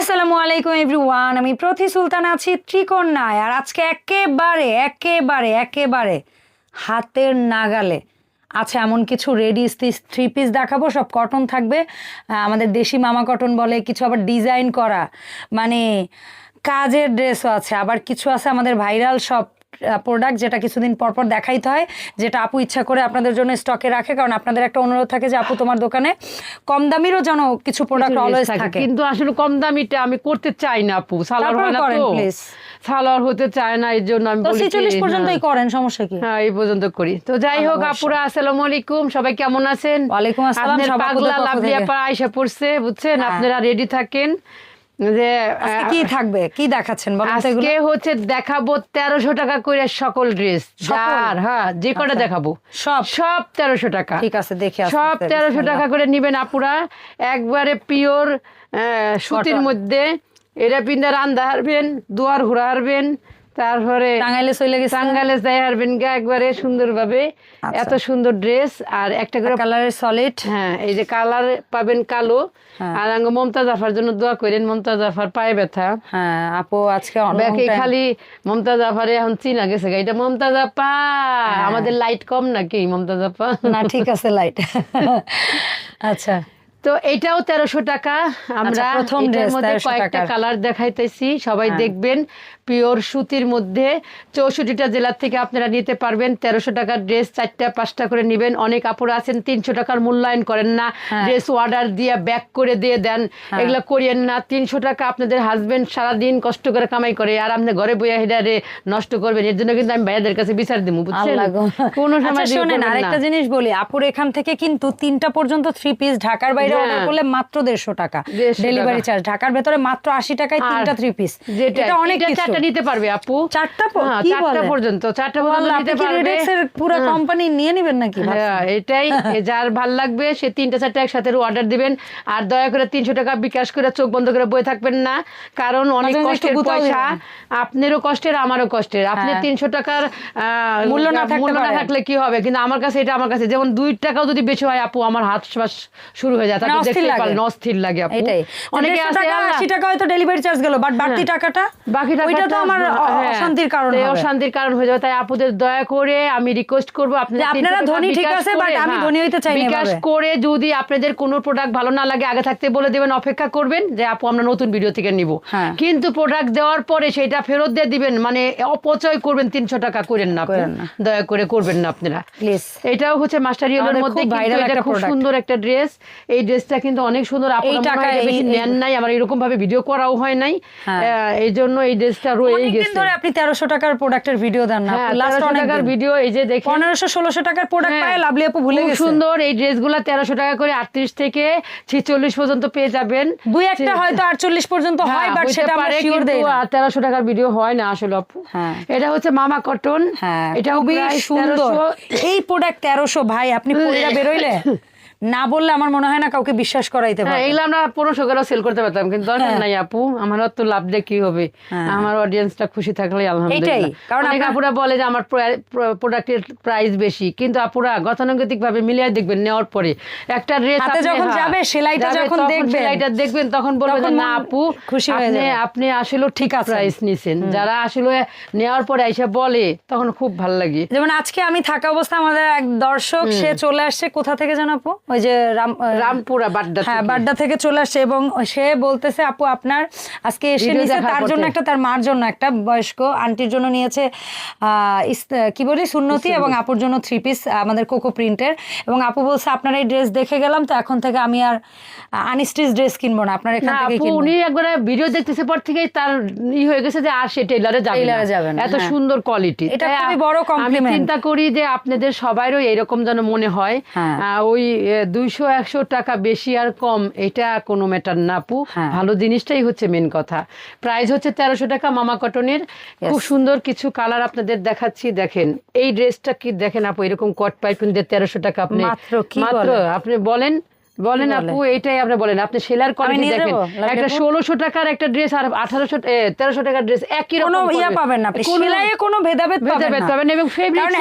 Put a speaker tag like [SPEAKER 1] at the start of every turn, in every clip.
[SPEAKER 1] আসসালামু আলাইকুম এভরিওয়ান, আমি প্রতি সুলতান আছি ত্রিকোণায়। আর আজকে একেবারে হাতের নাগালে আছে এমন কিছু রেডি থ্রি পিস দেখাবো। সব কটন থাকবে, আমাদের দেশি মামা কটন বলে, কিছু আবার ডিজাইন করা মানে কাজের ড্রেসও আছে, আবার কিছু আছে আমাদের ভাইরাল সব প্রোডাক্ট যেটা কিছুদিন পরপর দেখাইতে হয়, যেটা আপু ইচ্ছা করে আপনাদের জন্য স্টকে রাখে, কারণ আপনাদের একটা অনুরোধ থাকে যে আপু তোমার দোকানে কম দামিরও যেন কিছু প্রোডাক্ট অলওয়েজ থাকে।
[SPEAKER 2] কিন্তু আসলে কম দামিটা আমি করতে চাই না আপু, সালোয়ার হয় না তো, সালোয়ার হতে চায় না, এই জন্য আমি বলি
[SPEAKER 1] 46 পর্যন্তই করেন, সমস্যা কি?
[SPEAKER 2] হ্যাঁ, এই পর্যন্ত করি। তো যাই হোক আপুরা, আসসালামু আলাইকুম, সবাই কেমন আছেন?
[SPEAKER 1] ওয়ালাইকুম আসসালাম।
[SPEAKER 2] আপনার পাগলা লাভলি আপা আয়েশা পড়ছে, বুঝছেন? আপনারা রেডি থাকেন। যে
[SPEAKER 1] কি থাকবে, কি দেখাচ্ছেন বলেন তো?
[SPEAKER 2] আজকে হচ্ছে দেখাবো 1300 টাকা করে সকল ড্রেস, যার যে কটা দেখাবো সব 1300 টাকা।
[SPEAKER 1] ঠিক আছে, দেখে
[SPEAKER 2] সব 1300 টাকা করে নিবেন আপুরা, একবারে পিওর সুতির মধ্যে। এটা পিন্দা রান্দা হারবেন, দুয়ার ঘুরা হারবেন, তারপরে
[SPEAKER 1] টাঙ্গাইলে চলে গেছে,
[SPEAKER 2] টাঙ্গাইলে যাই হারবেন একবারে সুন্দরভাবে। এত সুন্দর ড্রেস, আর একটা করে
[SPEAKER 1] কালারের সলিড।
[SPEAKER 2] হ্যাঁ, এই যে কালার পাবেন কালো। আর মমতাজ আফার জন্য দোয়া করেন, মমতাজ আফার পায়ে ব্যথা।
[SPEAKER 1] হ্যাঁ আপু, আজকে
[SPEAKER 2] খালি মমতাজ আফারে এখন চিনা গেছে, এটা মমতাজ আপা। আমাদের লাইট কম নাকি মমতাজ আপা?
[SPEAKER 1] না ঠিক আছে, লাইট। আচ্ছা,
[SPEAKER 2] তো এটাও 1300 টাকা। আমরা
[SPEAKER 1] প্রথম ড্রেস
[SPEAKER 2] কয়েকটা কালার দেখাইতেছি, সবাই দেখবেন। পিওর সুতির মধ্যে 64টা জেলার থেকে আপনারা নিতে পারবেন। 1300 টাকার ড্রেস 4টা 5টা করে নেবেন। অনেক আপুরা আছেন 300 টাকার মূল্যায়ন করেন না, ড্রেস অর্ডার দিয়ে ব্যাক করে দিয়ে দেন, এগুলা করিয়েন না। 300 টাকা আপনাদের হাজবেন্ড সারাদিন কষ্ট করে কামাই করে, আর আপনি ঘরে বইয়া হেডারে নষ্ট করবেন। এর জন্য কিন্তু আমি ভাইয়াদের কাছে বিচার দিব, বুঝছেন? কোনো সময়
[SPEAKER 1] শোনেন, আরেকটা জিনিস বলি, আপুর এখান থেকে কিন্তু 3টা পর্যন্ত 3 পিস ঢাকার বাইরে অর্ডার করলে মাত্র 150 টাকা ডেলিভারি চার্জ, ঢাকার ভেতরে মাত্র 80 টাকায় 3টা 3 পিস। এটা অনেক কিছু।
[SPEAKER 2] 4টা নিতে পারবে আপু,
[SPEAKER 1] 4টা
[SPEAKER 2] পর্যন্ত নিতে পারবে।
[SPEAKER 1] পুরো কোম্পানি নিয়ে নেবেন নাকি?
[SPEAKER 2] হ্যাঁ, এটাই। যার ভাল লাগবে সে 3টা 4টা একসাথে অর্ডার দিবেন। আর দয়া করে 300 টাকা বিকাশ করে চোখ বন্ধ করে বয়ে থাকবেন না, কারণ অনেক কষ্টের পয়সা, আপনারও কষ্টের আমারও কষ্টের। আপনি 300 টাকার মূল্য না থাকলে কি হবে? কিন্তু আমার কাছে এটা, আমার কাছে যেমন 2 টাকাও যদি বেশি হয় আপু, আমার হাত শ্বাস শুরু হয়ে যায়, তাতে দেখতে পারলেন অস্থির লাগে আপু।
[SPEAKER 1] অনেকে আছে 80 টাকা হয়তো ডেলিভারি চার্জ গেল, বাট বাকি টাকাটা ওইটা তো আমার অশান্তির কারণ হবে,
[SPEAKER 2] অশান্তির কারণ হয়ে যাবে। তাই আপুদের দয়া করে আমি রিকোয়েস্ট করবো,
[SPEAKER 1] আপনারা ধনী ঠিক আছে, বাট আমি ধনী হইতে চাই না।
[SPEAKER 2] বিকাশ করে যদি আপনাদের কোনো প্রোডাক্ট ভালো না লাগে আগে থাকতে বলে দেবেন, অপেক্ষা করবেন যে আপু আমরা নতুন ভিডিও থেকে নিব। কিন্তু প্রোডাক্ট দেওয়ার পরে সেটা ফেরত দিয়ে দিবেন, মানে অপচয় করবেন। 300 টাকা করেন না, দয়া করে করবেন না আপনারা প্লিজ। এটাও হচ্ছে মাস্টার ইয়েলোর মধ্যে খুব সুন্দর একটা ড্রেস। এই ড্রেসটা কিন্তু অনেক সুন্দর, আপনারা বেশি নেন নাই, আমার এরকম ভাবে ভিডিও করাও হয় নাই, এই জন্য এই ড্রেসটা রয়ে গেছে।
[SPEAKER 1] ধরে আপনি 1300 টাকার প্রোডাক্টের ভিডিও দেন না, লাস্ট অনেক টাকার
[SPEAKER 2] ভিডিও এই যে দেখেন
[SPEAKER 1] 1500-1600 টাকার প্রোডাক্ট পায় লাভলি আপু, ভুলে গেছে।
[SPEAKER 2] সুন্দর এই ড্রেসগুলো 1300 টাকা করে 38 থেকে 46 পর্যন্ত পেয়ে যাবেন।
[SPEAKER 1] দুই একটা হয়তো 48 পর্যন্ত হয়, বাট সেটা আমরা শিওর দেই না।
[SPEAKER 2] 1300 টাকার ভিডিও হয় না আসলে আপু। এটা হচ্ছে মামা কটন, এটা খুবই সুন্দর।
[SPEAKER 1] এই প্রোডাক্ট 1300 ভাই, আপনি পয়রা বের হইলে না বললে আমার মনে হয় না কাউকে বিশ্বাস করাইতে পারবে।
[SPEAKER 2] এগুলো আমরা 1500 করে সেল করতে পারতাম, কিন্তু দরকার নাই আপু, আমার তো লাভ দিয়ে কি হবে? আমার অডিয়েন্সটা খুশি থাকলে আলহামদুলিল্লাহ। কারণ আপুরা বলে যে আমার প্রোডাক্টের প্রাইস বেশি, কিন্তু আপুরা গতানুগতিক ভাবে মিলিয়ে দেখবেন, নেওয়ার পরে একটা ড্রেস
[SPEAKER 1] হাতে যখন যাবে, সেলাইটা যখন
[SPEAKER 2] দেখবেন তখন বলবেন না আপু খুশি হয়ে যাবে, আপনি আসলে ঠিক প্রাইস নিছেন। যারা আসলে নেওয়ার পরে এসে বলে তখন খুব ভালো লাগে।
[SPEAKER 1] যেমন আজকে আমি থাকা অবস্থা আমাদের এক দর্শক সে চলে আসছে, কোথা থেকে জানো আপু? ওই যে
[SPEAKER 2] রামপুরা বাড্ডা,
[SPEAKER 1] বাড্ডা থেকে চলে আসছে, এবং সে বলতেছে আপু আপনার আজকে এসে নিয়েছে তার জন্য একটা, তার মার জন্য একটা, বয়স্ক আন্টির জন্য নিয়েছে কি বলি সুন্নতি, এবং আপুর জন্য 3 পিস আমাদের কোকো প্রিন্টের। এবং আপু বলছে আপনার এই ড্রেস দেখে গেলাম, তো এখন থেকে আমি আর আনস্টিচ ড্রেস কিনবো না, আপনার এখান থেকে কিনবো।
[SPEAKER 2] উনি একবার ভিডিও দেখতেছে পর থেকে তার হয়ে গেছে যে আর সে টেইলারে যাবে না, এত সুন্দর কোয়ালিটি।
[SPEAKER 1] এটা খুবই বড় কমপ্লিমেন্ট।
[SPEAKER 2] আমি চিন্তা করি যে আপনাদের সবারই এরকম যেন মনে হয়। ওই 200-100 টাকা বেশি আর কম এটা কোনো ম্যাটার না আপু, ভালো জিনিসটাই হচ্ছে মেন কথা। প্রাইস হচ্ছে 1300 টাকা মামা কটনের। খুব সুন্দর কিছু কালার আপনাদের দেখাচ্ছি, দেখেন এই ড্রেসটা কি দেখেন আপু, এরকম কট পাইপিং দিয়ে 1300 টাকা। আপনি মাত্র আপনি বলেন বলেন আপু, এইটাই আপনি বলেন, আপনি সেলার কোয়ালিটি
[SPEAKER 1] নিয়ে
[SPEAKER 2] দেখেন,
[SPEAKER 1] যাবো, লাভ
[SPEAKER 2] একটা 1600 টাকার একটা ড্রেস আর 1300 টাকার ড্রেস একই রকম
[SPEAKER 1] কোনো ইয়া পাবেন না আপনি, সেলাইয়ে কোনো ভেদাভেদ পাবেন না।
[SPEAKER 2] এবং
[SPEAKER 1] কারণ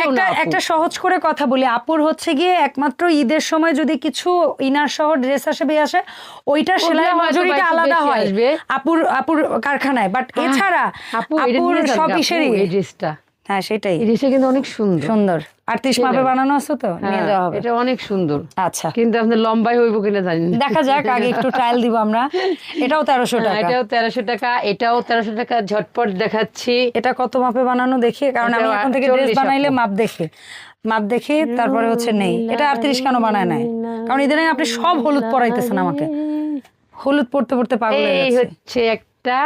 [SPEAKER 1] একটা সহজ করে কথা বলি, আপুর হচ্ছে গিয়ে একমাত্র ঈদের সময় যদি কিছু ইনার সহ ড্রেস আসে আসে, ওইটা সেলাই মজুরিটা আলাদা হয় আপুর কারখানায়, বাট এছাড়া আপুর সব ইসেরই
[SPEAKER 2] এই ড্রেসটা,
[SPEAKER 1] হ্যাঁ সেটাই,
[SPEAKER 2] এই ড্রেসটা কিন্তু অনেক সুন্দর
[SPEAKER 1] 38 মাপে বানানো আছে তো, নিয়ে যাওয়া হবে।
[SPEAKER 2] এটা অনেক সুন্দর।
[SPEAKER 1] আচ্ছা,
[SPEAKER 2] কিন্তু আপনি লম্বাই হইব কিনা জানি না,
[SPEAKER 1] দেখা যাক, আগে একটু ট্রায়াল দিব আমরা। এটাও 1300 টাকা,
[SPEAKER 2] এটাও 1300 টাকা, এটাও 1300 টাকা। ঝটপট দেখাচ্ছি
[SPEAKER 1] এটা কত মাপে বানানো দেখি, কারণ আমি এখন থেকে ড্রেস বানাইলে মাপ দেখি তারপরে হচ্ছে নেই। এটা 38 কেন বানায় নাই? কারণ এদিন আপনি সব হলুদ পরাইতেছেন আমাকে, হলুদ পড়তে পড়তে পাগল হয়ে
[SPEAKER 2] এই
[SPEAKER 1] গেছে।
[SPEAKER 2] হচ্ছে একটা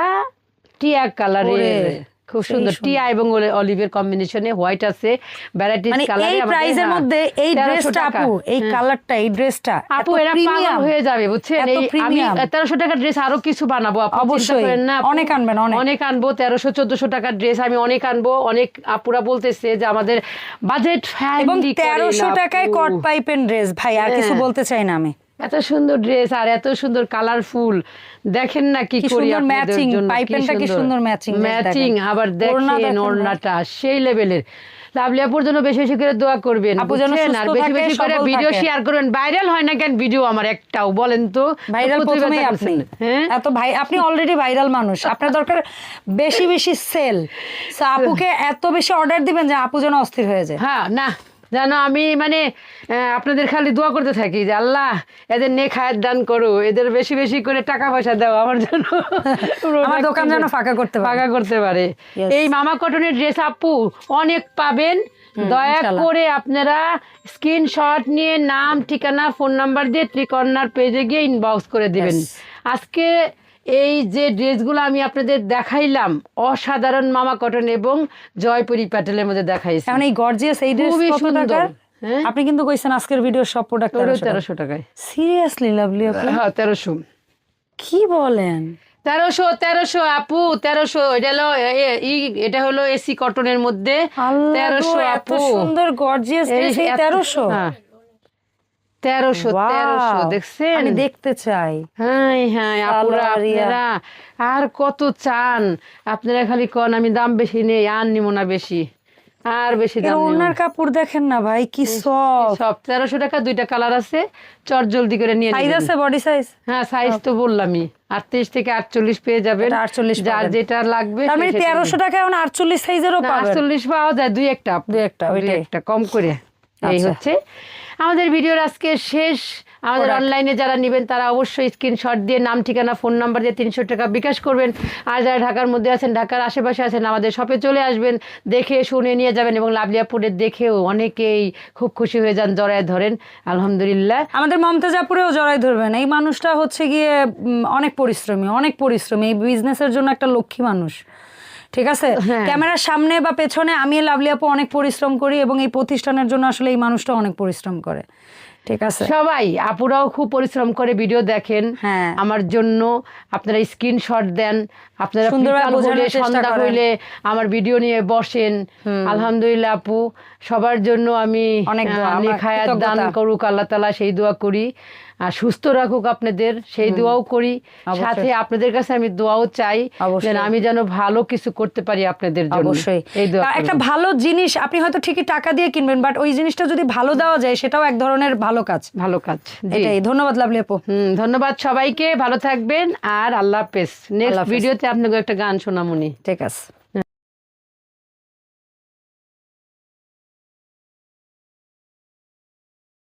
[SPEAKER 2] টিয়া কালারের, খুব সুন্দর টিয়া এবং অলিভের কম্বিনেশনে, হোয়াইট আছে, ভ্যারাইটিস কালারে।
[SPEAKER 1] এই প্রাইসের মধ্যে এই ড্রেসটা আপু, এই কালারটা, এই ড্রেসটা
[SPEAKER 2] আপু এরা পাগল হয়ে যাবে বুঝছেন। এই আমি 1300 টাকার ড্রেস আরো কিছু বানাবো আপু,
[SPEAKER 1] অবশ্যই
[SPEAKER 2] না
[SPEAKER 1] অনেক আনবেন,
[SPEAKER 2] অনেক আনবো। 1300-1400 টাকার ড্রেস আমি অনেক আনবো। অনেক আপুরা বলতেছে যে আমাদের বাজেট
[SPEAKER 1] এবং 1300 টাকায় কট পাইপেন ড্রেস, ভাই আর কিছু বলতে চাই না আমি।
[SPEAKER 2] এত সুন্দর ড্রেস আর এত সুন্দর কালারফুল, দেখেন না কি করি আপনাদের জন্য,
[SPEAKER 1] পাইপেনটা কি সুন্দর
[SPEAKER 2] ম্যাচিং। আবার দেখেন ওড়নাটা সেই লেভেলের। লাভলি আপুর জন্য বেশি বেশি করে দোয়া করবেন, আর বেশি বেশি করে ভিডিও শেয়ার করবেন। ভাইরাল হয় না কেন ভিডিও আমার একটাও, বলেন তো?
[SPEAKER 1] ভাইরাল প্রথমেই আপনি, এত ভাই আপনি অলরেডি ভাইরাল মানুষ, আপনার দরকার বেশি বেশি সেল। আপুকে এত বেশি অর্ডার দিবেন যে আপু যেন অস্থির হয়ে যায়।
[SPEAKER 2] হ্যাঁ, না জানো আমি মানে আপনাদের খালি দোয়া করতে থাকি যে আল্লাহ এদের নেক হায়াত দান করো, এদের বেশি বেশি করে টাকা পয়সা দাও আমার জন্য,
[SPEAKER 1] আমার দোকান যেন ফাঁকা করতে পারে।
[SPEAKER 2] এই মামা কটনের ড্রেস আপু অনেক পাবেন, দয়া করে আপনারা স্ক্রিনশট নিয়ে নাম, ঠিকানা, ফোন নাম্বার দিয়ে ত্রিকর্ণার পেজে গিয়ে ইনবক্স করে দিবেন। আজকে এই যে ড্রেসগুলো আমি আপনাদের দেখাইলাম অসাধারণ মামা কটন এবং জয়পুরি প্যাটেলের মধ্যে দেখাইছি,
[SPEAKER 1] মানে এই গর্জিয়াস এই ড্রেস
[SPEAKER 2] খুবই
[SPEAKER 1] কত টাকা? আপনি কিন্তু কইছেন আজকের ভিডিও সব প্রোডাক্ট
[SPEAKER 2] 1300 টাকায়।
[SPEAKER 1] সিরিয়াসলি লাভলি আপু?
[SPEAKER 2] হ্যাঁ 1300।
[SPEAKER 1] কি বলেন?
[SPEAKER 2] 1300 আপু, 1300। এটা হলো এসি কটনের মধ্যে 1300 আপু,
[SPEAKER 1] সুন্দর গর্জিয়াস ড্রেস, 1300।
[SPEAKER 2] হ্যাঁ 1300 দেখছেন?
[SPEAKER 1] আমি দেখতে চাই।
[SPEAKER 2] হ্যাঁ হ্যাঁ আপুরা, আপনারা আর কত চান? আপনারা খালি কোন আমি দাম বেশি নেই, আর নিব না বেশি, আর বেশি দাম।
[SPEAKER 1] ওনার কাপড় দেখেন না ভাই, কি সফট।
[SPEAKER 2] 1300 টাকা, দুইটা কালার আছে, চট জলদি করে নিয়ে
[SPEAKER 1] সাইজ আছে, বডি সাইজ?
[SPEAKER 2] হ্যাঁ সাইজ তো বললামই, 38 থেকে 48 পেয়ে যাবেন,
[SPEAKER 1] 48
[SPEAKER 2] যার যেটা লাগবে।
[SPEAKER 1] তার মানে 1300 টাকায় 48 সাইজেরও পাবেন?
[SPEAKER 2] 48 পাওয়া যায়, দুই একটা কম করে। এই হচ্ছে আমাদের ভিডিওর আজকে শেষ। আমাদের অনলাইনে যারা নেবেন তারা অবশ্যই স্ক্রিনশট দিয়ে নাম, ঠিকানা, ফোন নাম্বার দিয়ে 300 টাকা বিকাশ করবেন। আর যারা ঢাকার মধ্যে আছেন, ঢাকার আশেপাশে আছেন, আমাদের শপে চলে আসবেন, দেখে শুনে নিয়ে যাবেন। এবং লাভলি আপুরের দেখেও অনেকেই খুব খুশি হয়ে যান, জড়ায় ধরেন। আলহামদুলিল্লাহ,
[SPEAKER 1] আমাদের মমতাজ আপুরেও জড়ায় ধরবেন। এই মানুষটা হচ্ছে গিয়ে অনেক পরিশ্রমী, এই বিজনেসের জন্য একটা লক্ষ্মী মানুষ। ঠিক আছে, ক্যামেরার সামনে বা পেছনে আমি লাভলি আপু অনেক পরিশ্রম করি, এবং এই প্রতিষ্ঠানের জন্য আসলে এই মানুষটা অনেক পরিশ্রম করে। ঠিক আছে,
[SPEAKER 2] সবাই আপুরাও খুব পরিশ্রম করে ভিডিও দেখেন আমার জন্য। আপনারা স্ক্রিনশট দেন, আপনারা সন্ধ্যা হইলে আমার ভিডিও নিয়ে বসেন। আলহামদুলিল্লাহ আপু, সবার জন্য আমি
[SPEAKER 1] অনেক
[SPEAKER 2] হায়াত দান করুক আল্লাহ তাআলা, সেই দোয়া করি। আর সুস্থ রাখুক আপনাদের, সেই দোয়াও করি। সাথে আপনাদের কাছে আমি দোয়াও চাই যেন আমি যেন ভালো কিছু করতে পারি আপনাদের জন্য।
[SPEAKER 1] অবশ্যই একটা ভালো জিনিস আপনি হয়তো ঠিকই টাকা দিয়ে কিনবেন, বাট ওই জিনিসটা যদি ভালো দেওয়া যায় সেটাও এক ধরনের ভালো কাজ। এটাই। ধন্যবাদ লাভলি আপু।
[SPEAKER 2] ধন্যবাদ সবাইকে, ভালো থাকবেন, আর আল্লাহ হাফেজ। নেক্সট ভিডিওতে আপনাকে একটা গান শোনামুনি।
[SPEAKER 1] ঠিক আছে।